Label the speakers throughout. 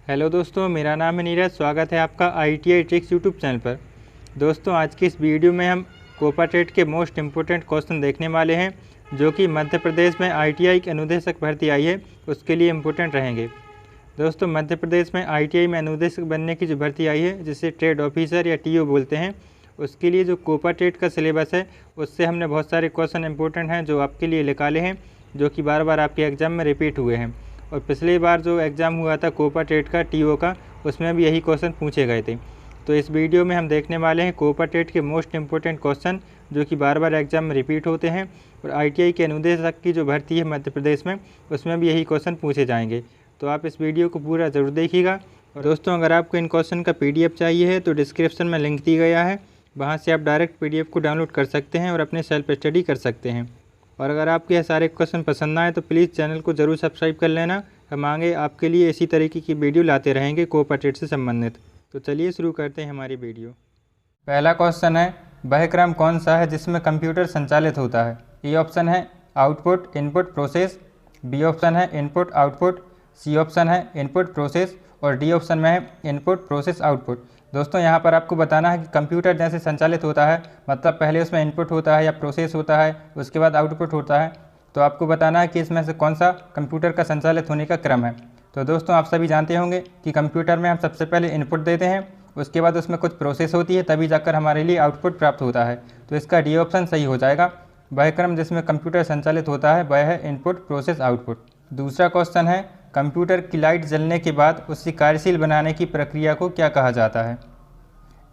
Speaker 1: Hello दोस्तों, मेरा नाम है नीरज। स्वागत है आपका ITI ट्रिक्स यूट्यूब चैनल पर। दोस्तों, आज की इस वीडियो में हम कोपा टेट के मोस्ट इम्पोर्टेंट क्वेश्चन देखने वाले हैं, जो कि मध्य प्रदेश में ITI की अनुदेशक भर्ती आई है उसके लिए इम्पोर्टेंट रहेंगे। दोस्तों, मध्य प्रदेश में ITI में अनुदेशक बनने की जो भर्ती आई है, जिसे ट्रेड ऑफिसर या TO बोलते हैं, उसके लिए जो कोपा टेट का सिलेबस है उससे हमने बहुत सारे क्वेश्चन इंपॉर्टेंट हैं जो आपके लिए निकाले हैं, जो कि बार बार आपके एग्ज़ाम में रिपीट हुए हैं। और पिछली बार जो एग्ज़ाम हुआ था कोपा टेट का TO का, उसमें भी यही क्वेश्चन पूछे गए थे। तो इस वीडियो में हम देखने वाले हैं कोपा टेट के मोस्ट इम्पोर्टेंट क्वेश्चन, जो कि बार बार एग्ज़ाम में रिपीट होते हैं। और ITI के अनुदेशक की जो भर्ती है मध्य प्रदेश में, उसमें भी यही क्वेश्चन पूछे जाएंगे। तो आप इस वीडियो को पूरा ज़रूर देखिएगा। और दोस्तों, अगर आपको इन क्वेश्चन का PDF चाहिए है तो डिस्क्रिप्शन में लिंक दी गया है, वहाँ से आप डायरेक्ट PDF को डाउनलोड कर सकते हैं और अपने सेल्फ स्टडी कर सकते हैं। और अगर आपके यह सारे क्वेश्चन पसंद आए तो प्लीज़ चैनल को ज़रूर सब्सक्राइब कर लेना। हम आगे आपके लिए इसी तरीके की वीडियो लाते रहेंगे कोपा टेट से संबंधित। तो चलिए शुरू करते हैं हमारी वीडियो। पहला क्वेश्चन है, वह क्रम कौन सा है जिसमें कंप्यूटर संचालित होता है? ए ऑप्शन है output input process, B option है इनपुट आउटपुट, सी ऑप्शन है इनपुट प्रोसेस और डी ऑप्शन में है इनपुट प्रोसेस आउटपुट। दोस्तों, यहाँ पर आपको बताना है कि कंप्यूटर जैसे संचालित होता है, मतलब पहले उसमें इनपुट होता है या प्रोसेस होता है, उसके बाद आउटपुट होता है। तो आपको बताना है कि इसमें से कौन सा कंप्यूटर का संचालित होने का क्रम है। तो दोस्तों, आप सभी जानते होंगे कि कंप्यूटर में हम सबसे पहले इनपुट देते हैं, उसके बाद उसमें कुछ प्रोसेस होती है, तभी जाकर हमारे लिए आउटपुट प्राप्त होता है। तो इसका डी ऑप्शन सही हो जाएगा। वह क्रम जिसमें कंप्यूटर संचालित होता है वह है इनपुट प्रोसेस आउटपुट। दूसरा क्वेश्चन है, कंप्यूटर की लाइट जलने के बाद उसे कार्यशील बनाने की प्रक्रिया को क्या कहा जाता है?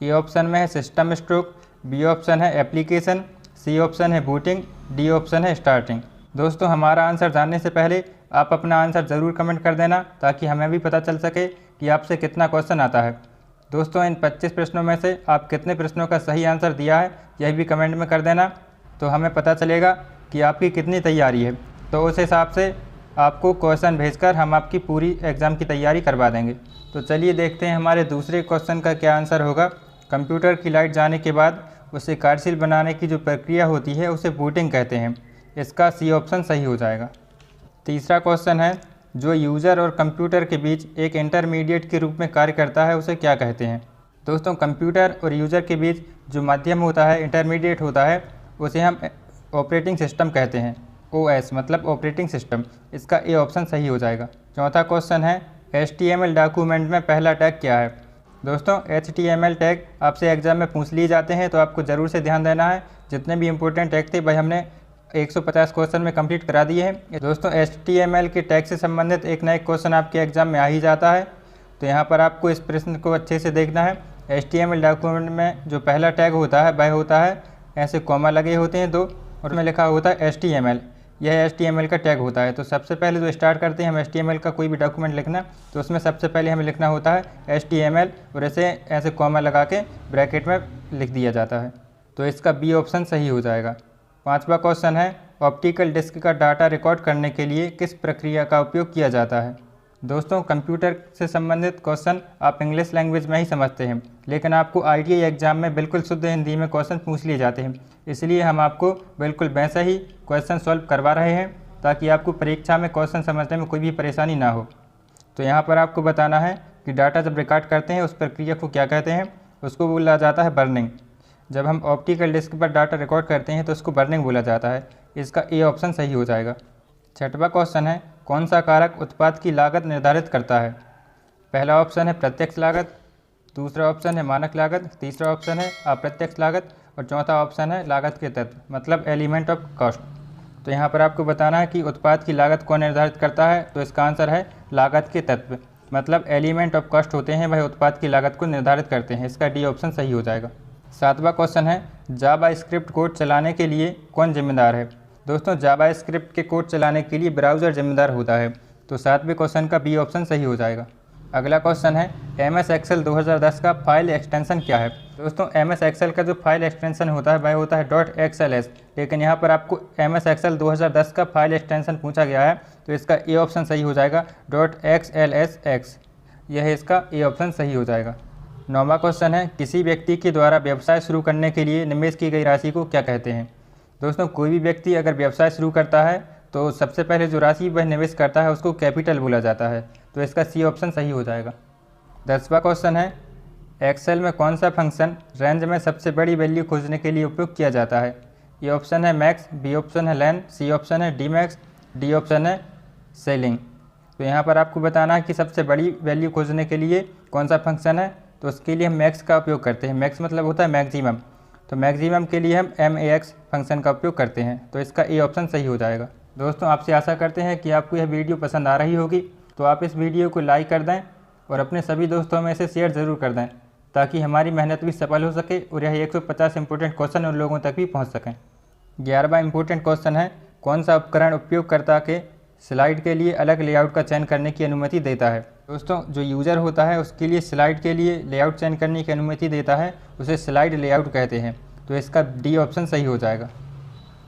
Speaker 1: ए ऑप्शन में है सिस्टम स्ट्रोक, बी ऑप्शन है एप्लीकेशन, सी ऑप्शन है बूटिंग, डी ऑप्शन है स्टार्टिंग। दोस्तों, हमारा आंसर जानने से पहले आप अपना आंसर ज़रूर कमेंट कर देना, ताकि हमें भी पता चल सके कि आपसे कितना क्वेश्चन आता है। दोस्तों, इन 25 प्रश्नों में से आप कितने प्रश्नों का सही आंसर दिया है यह भी कमेंट में कर देना, तो हमें पता चलेगा कि आपकी कितनी तैयारी है। तो उस हिसाब से आपको क्वेश्चन भेजकर हम आपकी पूरी एग्ज़ाम की तैयारी करवा देंगे। तो चलिए देखते हैं हमारे दूसरे क्वेश्चन का क्या आंसर होगा। कंप्यूटर की लाइट जाने के बाद उसे कार्यशील बनाने की जो प्रक्रिया होती है उसे बूटिंग कहते हैं। इसका सी ऑप्शन सही हो जाएगा। तीसरा क्वेश्चन है, जो यूज़र और कंप्यूटर के बीच एक इंटरमीडिएट के रूप में कार्य करता है उसे क्या कहते हैं? दोस्तों, कंप्यूटर और यूज़र के बीच जो माध्यम होता है, इंटरमीडिएट होता है, उसे हम ऑपरेटिंग सिस्टम कहते हैं। OS मतलब ऑपरेटिंग सिस्टम। इसका ए ऑप्शन सही हो जाएगा। चौथा क्वेश्चन है, HTML डॉक्यूमेंट में पहला टैग क्या है? दोस्तों, HTML टैग आपसे एग्जाम में पूछ लिए जाते हैं, तो आपको ज़रूर से ध्यान देना है। जितने भी इंपॉर्टेंट टैग थे वही हमने 150 क्वेश्चन में कंप्लीट करा दिए हैं। दोस्तों, HTML के टैग से संबंधित एक ना एक क्वेश्चन आपके एग्जाम में आ ही जाता है, तो यहाँ पर आपको इस प्रश्न को अच्छे से देखना है। HTML डॉक्यूमेंट में जो पहला टैग होता है वह होता है, ऐसे कॉमा लगे होते हैं 2, और उसमें लिखा होता है HTML। यह HTML का टैग होता है। तो सबसे पहले जो स्टार्ट करते हैं हम HTML का कोई भी डॉक्यूमेंट लिखना, तो उसमें सबसे पहले हमें लिखना होता है HTML, और इसे ऐसे कॉमा लगा के ब्रैकेट में लिख दिया जाता है। तो इसका बी ऑप्शन सही हो जाएगा। पांचवा क्वेश्चन है, ऑप्टिकल डिस्क का डाटा रिकॉर्ड करने के लिए किस प्रक्रिया का उपयोग किया जाता है? दोस्तों, कंप्यूटर से संबंधित क्वेश्चन आप इंग्लिश लैंग्वेज में ही समझते हैं, लेकिन आपको ITI एग्जाम में बिल्कुल शुद्ध हिंदी में क्वेश्चन पूछ लिए जाते हैं। इसलिए हम आपको बिल्कुल वैसा ही क्वेश्चन सॉल्व करवा रहे हैं, ताकि आपको परीक्षा में क्वेश्चन समझने में कोई भी परेशानी ना हो। तो यहाँ पर आपको बताना है कि डाटा जब रिकॉर्ड करते हैं उस प्रक्रिया को क्या कहते हैं? उसको बोला जाता है बर्निंग। जब हम ऑप्टिकल डिस्क पर डाटा रिकॉर्ड करते हैं तो उसको बर्निंग बोला जाता है। इसका ए ऑप्शन सही हो जाएगा। छठवां क्वेश्चन है, कौन सा कारक उत्पाद की लागत निर्धारित करता है? पहला ऑप्शन है प्रत्यक्ष लागत, दूसरा ऑप्शन है मानक लागत, तीसरा ऑप्शन है अप्रत्यक्ष लागत और चौथा ऑप्शन है लागत के तत्व मतलब एलिमेंट ऑफ कॉस्ट। तो यहाँ पर आपको बताना है कि उत्पाद की लागत कौन निर्धारित करता है, तो इसका आंसर है लागत के तत्व मतलब एलिमेंट ऑफ कॉस्ट होते हैं, वह उत्पाद की लागत को निर्धारित करते हैं। इसका डी ऑप्शन सही हो जाएगा। सातवां क्वेश्चन है, जावा स्क्रिप्ट कोड चलाने के लिए कौन जिम्मेदार है? दोस्तों, जावा स्क्रिप्ट के कोड चलाने के लिए ब्राउज़र जिम्मेदार होता है। तो सातवें क्वेश्चन का बी ऑप्शन सही हो जाएगा। अगला क्वेश्चन है, MS एक्सेल 2010 का फाइल एक्सटेंशन क्या है? दोस्तों, MS एक्सेल का जो फाइल एक्सटेंशन होता है वह होता है .xls, लेकिन यहाँ पर आपको MS एक्सेल 2010 का फाइल एक्सटेंशन पूछा गया है, तो इसका ए ऑप्शन सही हो जाएगा .xlsx। यह इसका ए ऑप्शन सही हो जाएगा। नौवां क्वेश्चन है, किसी व्यक्ति के द्वारा व्यवसाय शुरू करने के लिए निवेश की गई राशि को क्या कहते हैं? दोस्तों, कोई भी व्यक्ति अगर व्यवसाय शुरू करता है तो सबसे पहले जो राशि वह निवेश करता है उसको कैपिटल बोला जाता है। तो इसका सी ऑप्शन सही हो जाएगा। 10वां क्वेश्चन है, एक्सेल में कौन सा फंक्शन रेंज में सबसे बड़ी वैल्यू खोजने के लिए उपयोग किया जाता है? ए ऑप्शन है मैक्स, बी ऑप्शन है लेन, सी ऑप्शन है डी मैक्स, डी ऑप्शन है सेलिंग। तो यहाँ पर आपको बताना है कि सबसे बड़ी वैल्यू खोजने के लिए कौन सा फंक्शन है। तो उसके लिए हम मैक्स का उपयोग करते हैं। मैक्स मतलब होता है मैक्सिमम, तो मैक्सिमम के लिए हम MAX फंक्शन का उपयोग करते हैं। तो इसका ए ऑप्शन सही हो जाएगा। दोस्तों आपसे आशा करते हैं कि आपको यह वीडियो पसंद आ रही होगी, तो आप इस वीडियो को लाइक कर दें और अपने सभी दोस्तों में से शेयर ज़रूर कर दें, ताकि हमारी मेहनत भी सफल हो सके और यह 150 इंपॉर्टेंट क्वेश्चन उन लोगों तक भी पहुँच सकें। 11वां इंपॉर्टेंट क्वेश्चन है, कौन सा उपकरण उपयोगकर्ता के स्लाइड के लिए अलग लेआउट का चयन करने की अनुमति देता है? दोस्तों जो यूज़र होता है उसके लिए स्लाइड के लिए लेआउट चयन करने की अनुमति देता है, उसे स्लाइड लेआउट कहते हैं। तो इसका डी ऑप्शन सही हो जाएगा।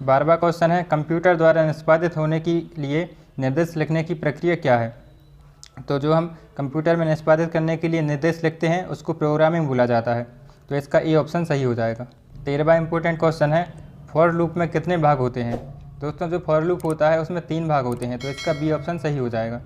Speaker 1: 12वां क्वेश्चन है, कंप्यूटर द्वारा निष्पादित होने के लिए निर्देश लिखने की प्रक्रिया क्या है? तो जो हम कंप्यूटर में निष्पादित करने के लिए निर्देश लिखते हैं उसको प्रोग्रामिंग बोला जाता है। तो इसका ए ऑप्शन सही हो जाएगा। 13वां इंपॉर्टेंट क्वेश्चन है, फॉर लूप में कितने भाग होते हैं? दोस्तों जो फॉर लूप होता है उसमें 3 भाग होते हैं। तो इसका बी ऑप्शन सही हो जाएगा।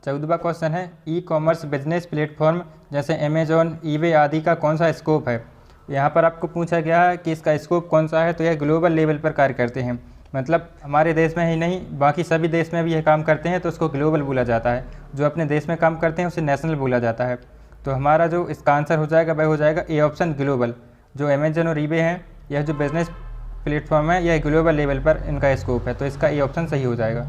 Speaker 1: 14वां क्वेश्चन है, ई कॉमर्स बिजनेस प्लेटफॉर्म जैसे अमेजॉन, ईबे आदि का कौन सा स्कोप है? यहाँ पर आपको पूछा गया है कि इसका स्कोप कौन सा है। तो यह ग्लोबल लेवल पर कार्य करते हैं, मतलब हमारे देश में ही नहीं बाकी सभी देश में भी यह काम करते हैं, तो उसको ग्लोबल बोला जाता है। जो अपने देश में काम करते हैं उसे नेशनल बोला जाता है। तो हमारा जो इसका आंसर हो जाएगा वह हो जाएगा ए ऑप्शन ग्लोबल। जो अमेजॉन और ईबे हैं, यह जो बिजनेस प्लेटफॉर्म है यह ग्लोबल लेवल पर इनका स्कोप है। तो इसका ए ऑप्शन सही हो जाएगा।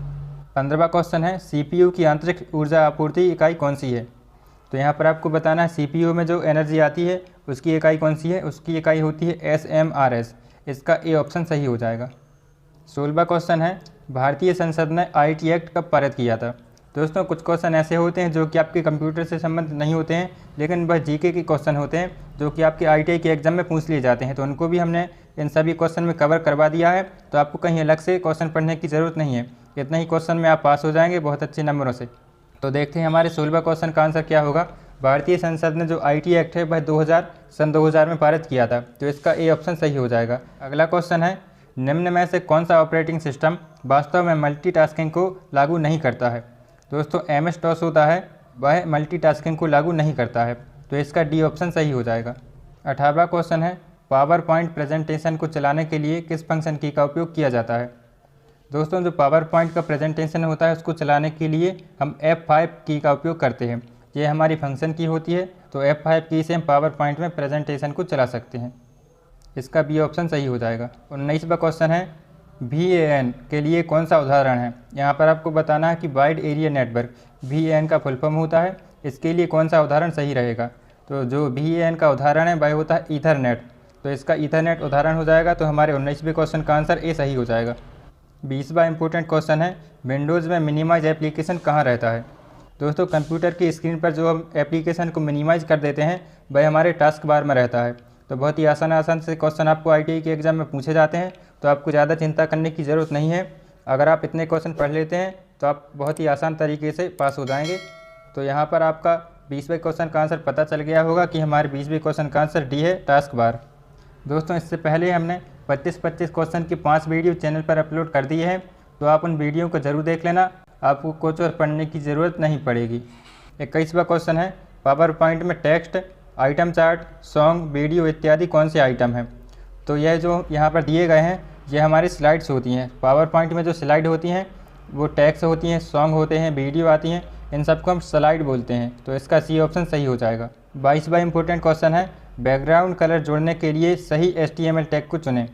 Speaker 1: 15वां क्वेश्चन है, CPU की आंतरिक ऊर्जा आपूर्ति इकाई कौन सी है? तो यहाँ पर आपको बताना है CPU में जो एनर्जी आती है उसकी इकाई कौन सी है? उसकी इकाई होती है SMRS। इसका ए ऑप्शन सही हो जाएगा। 16वां क्वेश्चन है, भारतीय संसद ने IT एक्ट कब पारित किया था? दोस्तों कुछ क्वेश्चन ऐसे होते हैं जो कि आपके कंप्यूटर से संबंधित नहीं होते हैं, लेकिन वह जीके के क्वेश्चन होते हैं जो कि आपके ITI के एग्जाम में पूछ लिए जाते हैं। तो उनको भी हमने इन सभी क्वेश्चन में कवर करवा दिया है, तो आपको कहीं अलग से क्वेश्चन पढ़ने की ज़रूरत नहीं है। इतना ही क्वेश्चन में आप पास हो जाएंगे बहुत अच्छे नंबरों से। तो देखते हैं हमारे 16वां क्वेश्चन का आंसर क्या होगा। भारतीय संसद ने जो IT एक्ट है वह सन 2000 में पारित किया था। तो इसका ए ऑप्शन सही हो जाएगा। अगला क्वेश्चन है, निम्न में से कौन सा ऑपरेटिंग सिस्टम वास्तव में मल्टीटास्किंग को लागू नहीं करता है? दोस्तों MS-DOS होता है, वह मल्टीटास्किंग को लागू नहीं करता है। तो इसका डी ऑप्शन सही हो जाएगा। 18वां क्वेश्चन है, पावर पॉइंट प्रेजेंटेशन को चलाने के लिए किस फंक्शन की का उपयोग किया जाता है? दोस्तों जो पावर पॉइंट का प्रेजेंटेशन होता है उसको चलाने के लिए हम F5 की का उपयोग करते हैं। ये हमारी फंक्शन की होती है। तो F5 की से हम पावर पॉइंट में प्रेजेंटेशन को चला सकते हैं। इसका बी ऑप्शन सही हो जाएगा। 19वां क्वेश्चन है, VAN के लिए कौन सा उदाहरण है? यहाँ पर आपको बताना है कि वाइड एरिया नेटवर्क VAN का फुल फॉर्म होता है। इसके लिए कौन सा उदाहरण सही रहेगा? तो जो VAN का उदाहरण है वह होता है ईथरनेट। तो इसका ईथरनेट उदाहरण हो जाएगा। तो हमारे 19वें क्वेश्चन का आंसर ए सही हो जाएगा। 20वां इंपॉर्टेंट क्वेश्चन है, विंडोज़ में मिनिमाइज एप्लीकेशन कहाँ रहता है? दोस्तों कंप्यूटर की स्क्रीन पर जो हम एप्लीकेशन को मिनिमाइज कर देते हैं वह हमारे टास्क बार में रहता है। तो बहुत ही आसान से क्वेश्चन आपको ITI के एग्ज़ाम में पूछे जाते हैं, तो आपको ज़्यादा चिंता करने की ज़रूरत नहीं है। अगर आप इतने क्वेश्चन पढ़ लेते हैं तो आप बहुत ही आसान तरीके से पास हो जाएंगे। तो यहाँ पर आपका 20वें क्वेश्चन का आंसर पता चल गया होगा कि हमारे 20वें क्वेश्चन का आंसर डी है, टास्क बार। दोस्तों इससे पहले हमने 25 क्वेश्चन की 5 वीडियो चैनल पर अपलोड कर दिए हैं, तो आप उन वीडियो को ज़रूर देख लेना, आपको कुछ और पढ़ने की ज़रूरत नहीं पड़ेगी। 21वां क्वेश्चन है, पावर पॉइंट में text, item chart, song, video इत्यादि कौन से आइटम हैं? तो यह जो यहाँ पर दिए गए हैं ये हमारी स्लाइड्स होती हैं। पावर पॉइंट में जो स्लाइड होती हैं वो टेक्स्ट होती हैं, सॉन्ग होते हैं, वीडियो आती हैं, इन सबको हम स्लाइड बोलते हैं। तो इसका सी ऑप्शन सही हो जाएगा। 22वां इंपॉर्टेंट क्वेश्चन है, बैकग्राउंड कलर जोड़ने के लिए सही HTML टैग को चुनें।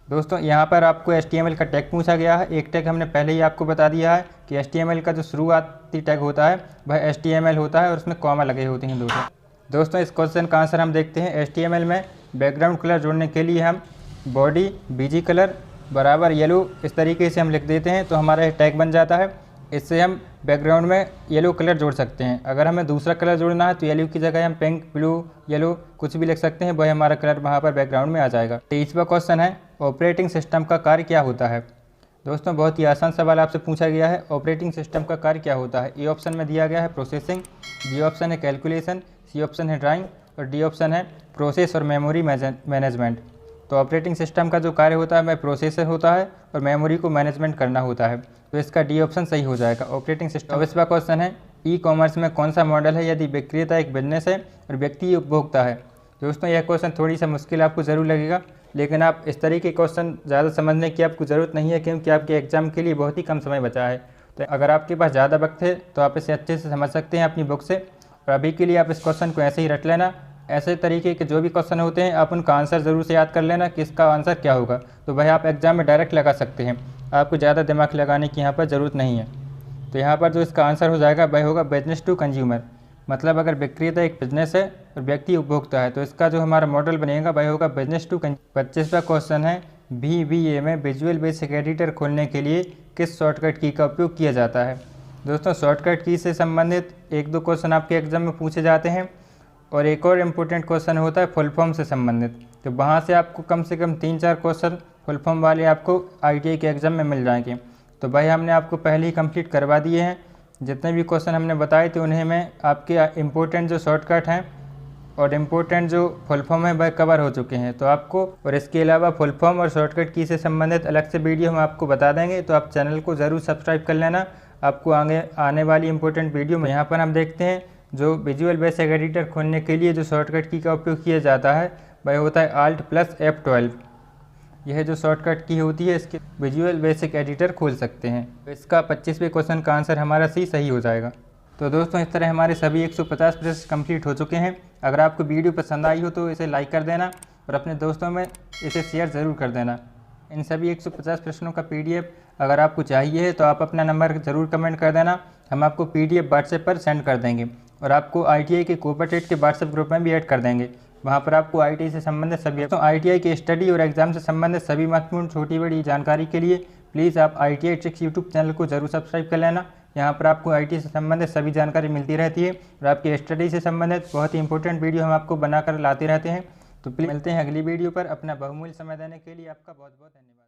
Speaker 1: दोस्तों यहाँ पर आपको HTML का टैग पूछा गया है। एक टैग हमने पहले ही आपको बता दिया है कि HTML का जो शुरुआती टैग होता है वह HTML होता है और उसमें कॉमा लगे होते हैं दोस्तों इस क्वेश्चन का आंसर हम देखते हैं। HTML में बैकग्राउंड कलर जोड़ने के लिए हम बॉडी BG कलर बराबर येलो इस तरीके से हम लिख देते हैं, तो हमारा टैग बन जाता है। इससे हम बैकग्राउंड में येलो कलर जोड़ सकते हैं। अगर हमें दूसरा कलर जोड़ना है तो येलो की जगह हम पिंक, ब्लू, येलो कुछ भी लिख सकते हैं, वह हमारा कलर वहाँ पर बैकग्राउंड में आ जाएगा। 23वां क्वेश्चन है, ऑपरेटिंग सिस्टम का कार्य क्या होता है? दोस्तों बहुत ही आसान सवाल आपसे पूछा गया है, ऑपरेटिंग सिस्टम का कार्य क्या होता है? ए ऑप्शन में दिया गया है प्रोसेसिंग, बी ऑप्शन है कैलकुलेशन, सी ऑप्शन है ड्राइंग और डी ऑप्शन है प्रोसेस और मेमोरी मैनेजमेंट। तो ऑपरेटिंग सिस्टम का जो कार्य होता है वह प्रोसेसर होता है और मेमोरी को मैनेजमेंट करना होता है। तो इसका डी ऑप्शन सही हो जाएगा। Operating system. 24वां क्वेश्चन है, ई कॉमर्स में कौन सा मॉडल है यदि विक्रेता एक बिजनेस है और व्यक्ति उपभोक्ता है। दोस्तों यह क्वेश्चन थोड़ी सा मुश्किल आपको ज़रूर लगेगा, लेकिन आप इस तरीके के क्वेश्चन ज़्यादा समझने की आपको ज़रूरत नहीं है, क्योंकि आपके एग्ज़ाम के लिए बहुत ही कम समय बचा है। तो अगर आपके पास ज़्यादा वक्त है तो आप इसे अच्छे से समझ सकते हैं अपनी बुक से। और अभी के लिए आप इस क्वेश्चन को ऐसे ही रट लेना। ऐसे तरीके के जो भी क्वेश्चन होते हैं आप उनका आंसर ज़रूर से याद कर लेना कि इसका आंसर क्या होगा, तो वह आप एग्ज़ाम में डायरेक्ट लगा सकते हैं। आपको ज़्यादा दिमाग लगाने की यहाँ पर ज़रूरत नहीं है। तो यहाँ पर जो इसका आंसर हो जाएगा वह होगा बिजनेस टू कंज्यूमर। मतलब अगर विक्रेता एक बिजनेस है और व्यक्ति उपभोक्ता है तो इसका जो हमारा मॉडल बनेगा वह होगा बिजनेस टू कंज्यूमर। 25वां क्वेश्चन है, VBA में विजुअल बेसिक एडिटर खोलने के लिए किस शॉर्टकट की का उपयोग किया जाता है। दोस्तों शॉर्टकट की से संबंधित 1-2 क्वेश्चन आपके एग्जाम में पूछे जाते हैं और एक और इम्पोर्टेंट क्वेश्चन होता है फुल फॉर्म से संबंधित। तो वहाँ से आपको कम से कम 3-4 क्वेश्चन फुल फॉर्म वाले आपको ITI के एग्ज़ाम में मिल जाएंगे। तो भाई हमने आपको पहले ही कंप्लीट करवा दिए हैं। जितने भी क्वेश्चन हमने बताए थे उन्हें में आपके इम्पोर्टेंट जो शॉर्टकट हैं और इम्पोर्टेंट जो फुल फॉर्म है वह कवर हो चुके हैं। तो आपको और इसके अलावा फुल फॉर्म और शॉर्टकट की से संबंधित अलग से वीडियो हम आपको बता देंगे, तो आप चैनल को ज़रूर सब्सक्राइब कर लेना। आपको आगे आने वाली इंपॉर्टेंट वीडियो में यहाँ पर हम देखते हैं जो विजुअल बेसिक एडिटर खोलने के लिए जो शॉर्टकट की का उपयोग किया जाता है वह होता है Alt+F12। यह जो शॉर्टकट की होती है इसके विजुअल बेसिक एडिटर खोल सकते हैं। तो इसका 25वें क्वेश्चन का आंसर हमारा सही हो जाएगा। तो दोस्तों इस तरह हमारे सभी 150 प्रश्न कंप्लीट हो चुके हैं। अगर आपको वीडियो पसंद आई हो तो इसे लाइक कर देना और अपने दोस्तों में इसे शेयर ज़रूर कर देना। इन सभी 150 प्रश्नों का PDF अगर आपको चाहिए है तो आप अपना नंबर ज़रूर कमेंट कर देना, हम आपको PDF व्हाट्सएप पर सेंड कर देंगे और आपको ITI के कोपा टेट के व्हाट्सएप ग्रुप में भी ऐड कर देंगे। वहाँ पर आपको ITI से संबंधित सभी ITI के स्टडी और एग्ज़ाम से संबंधित सभी महत्वपूर्ण छोटी बड़ी जानकारी के लिए प्लीज़ आप ITI ट्रिक्स यूट्यूब चैनल को ज़रूर सब्सक्राइब कर लेना। यहाँ पर आपको ITI से संबंधित सभी जानकारी मिलती रहती है और आपकी स्टडी से संबंधित बहुत ही इंपॉर्टेंट वीडियो हम आपको बनाकर लाते रहते हैं। तो प्लीज़ मिलते हैं अगली वीडियो पर। अपना बहुमूल्य समय देने के लिए आपका बहुत बहुत धन्यवाद।